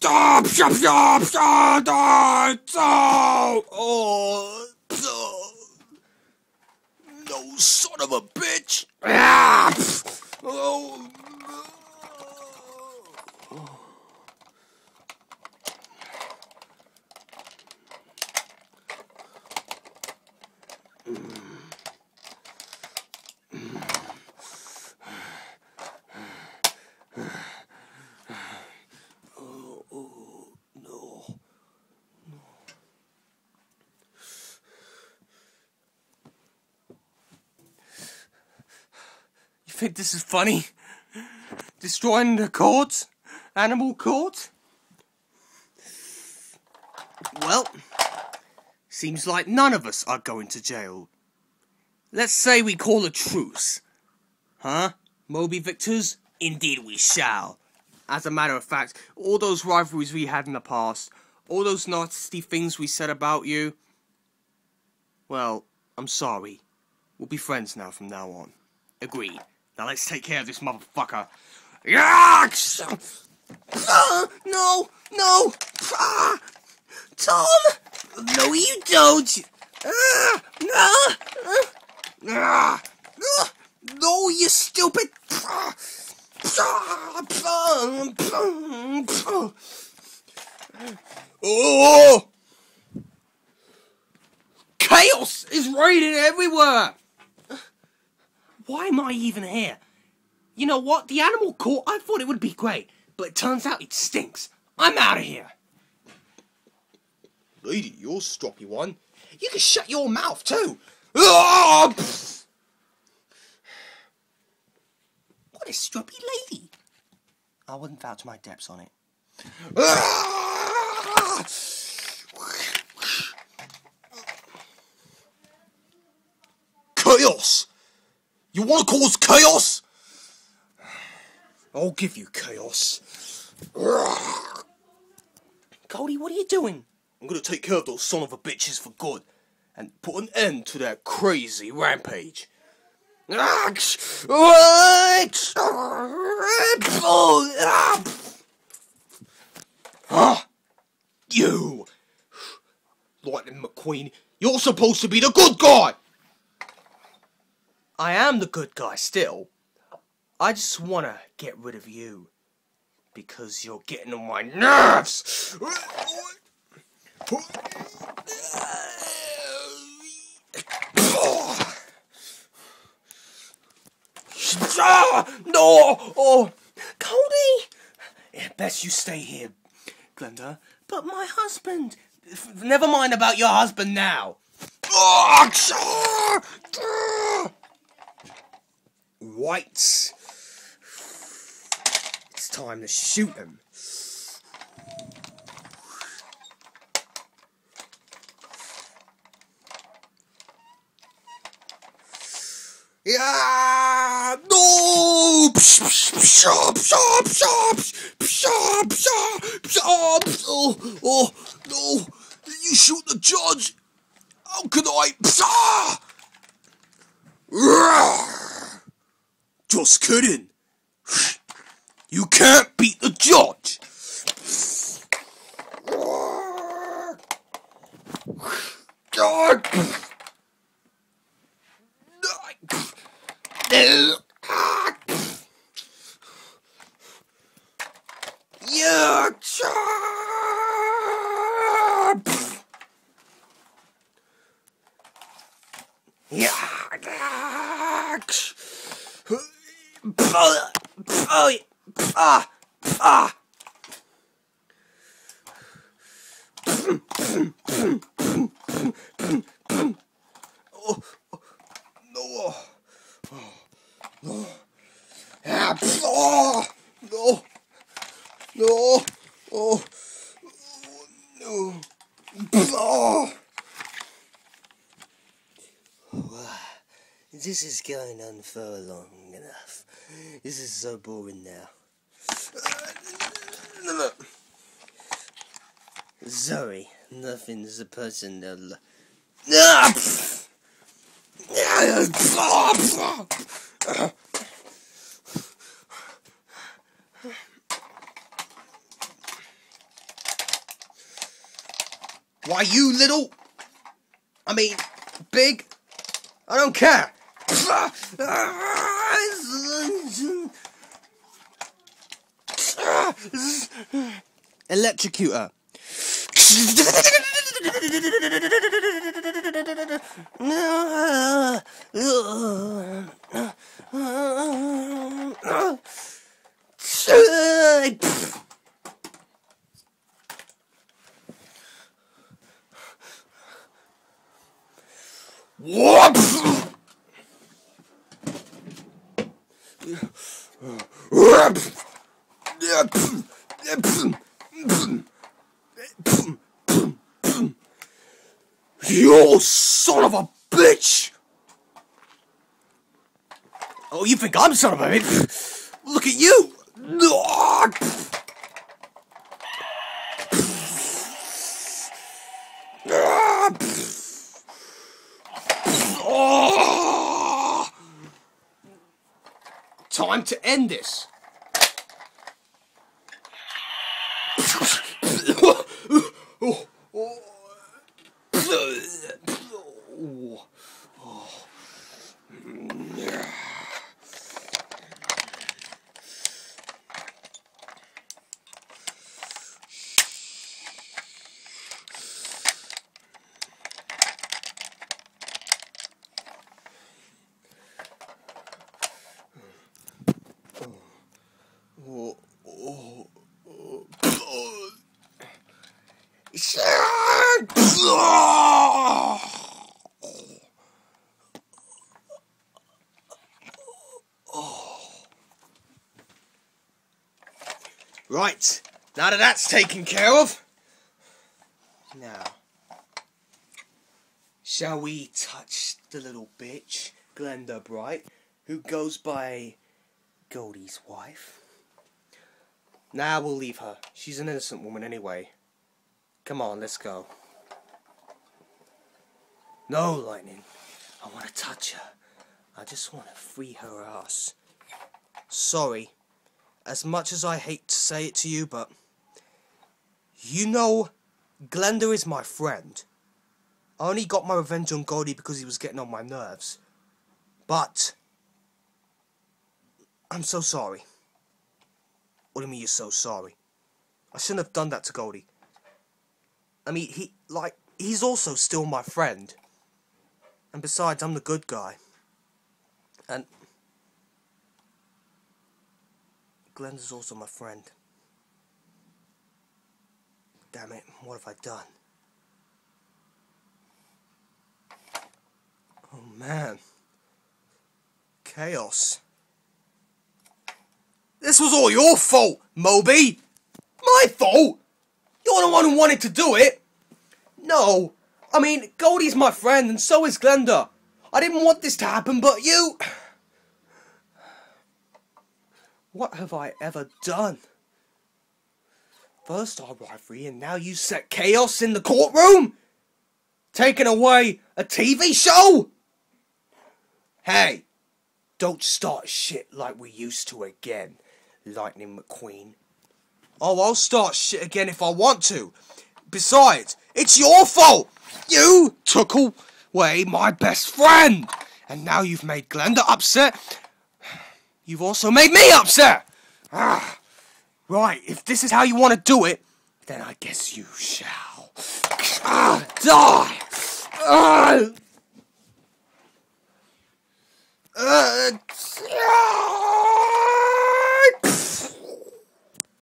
Stop! Stop! Stop! Stop! Stop! Oh! No, son of a bitch! Oh! You think this is funny? Destroying the court? Animal court? Well, seems like none of us are going to jail. Let's say we call a truce. Huh? Moby Victors? Indeed we shall. As a matter of fact, all those rivalries we had in the past, all those nasty things we said about you, well, I'm sorry. We'll be friends now from now on. Agreed. Now let's take care of this motherfucker. No! No! Tom! No, you don't! No, you stupid! Oh! Chaos is reigning everywhere! Why am I even here? You know what? The animal court, I thought it would be great, but it turns out it stinks. I'm out of here. Lady, you're a stroppy one. You can shut your mouth too. What a stroppy lady. I wouldn't vouch my depths on it. Chaos! You want to cause chaos? I'll give you chaos. Cody, what are you doing? I'm gonna take care of those son of a bitches for good and put an end to their crazy rampage. Huh? You! Lightning McQueen, you're supposed to be the good guy! I am the good guy still. I just wanna get rid of you. Because you're getting on my nerves! No! Oh! Cody! Yeah, best you stay here, Glenda. But my husband... Never mind about your husband now. Whites. It's time to shoot him. Yeah! No! Oh, no! You shoot the judge! How can I? Just kidding. You can't beat the judge. This is going on for long enough. This is so boring now. Sorry, nothing's a personal. Why you little? I mean, big? I don't care. Electrocutor. You son of a bitch! Oh, you think I'm son of a bitch? Look at you! Time to end this. Right, now that that's taken care of, now, shall we touch the little bitch, Glenda Bright, who goes by Goldie's wife? Nah, we'll leave her. She's an innocent woman anyway. Come on, let's go. No, Lightning. I want to touch her. I just want to free her ass. Sorry. As much as I hate to say it to you, but... You know, Glenda is my friend. I only got my revenge on Goldie because he was getting on my nerves. But... I'm so sorry. What do you mean you're so sorry? I shouldn't have done that to Goldie. I mean, he's also still my friend. And besides, I'm the good guy. And... Glenda's also my friend. Damn it, what have I done? Oh man. Chaos. This was all your fault, Moby! My fault? You're the one who wanted to do it! No, I mean, Goldie's my friend and so is Glenda. I didn't want this to happen, but you... What have I ever done? First our rivalry and now you set chaos in the courtroom? Taking away a TV show? Hey, don't start shit like we used to again, Lightning McQueen. Oh, I'll start shit again if I want to. Besides, it's your fault. You took away my best friend. And now you've made Glenda upset. You've also made me upset! Right, if this is how you want to do it, then I guess you shall. Die!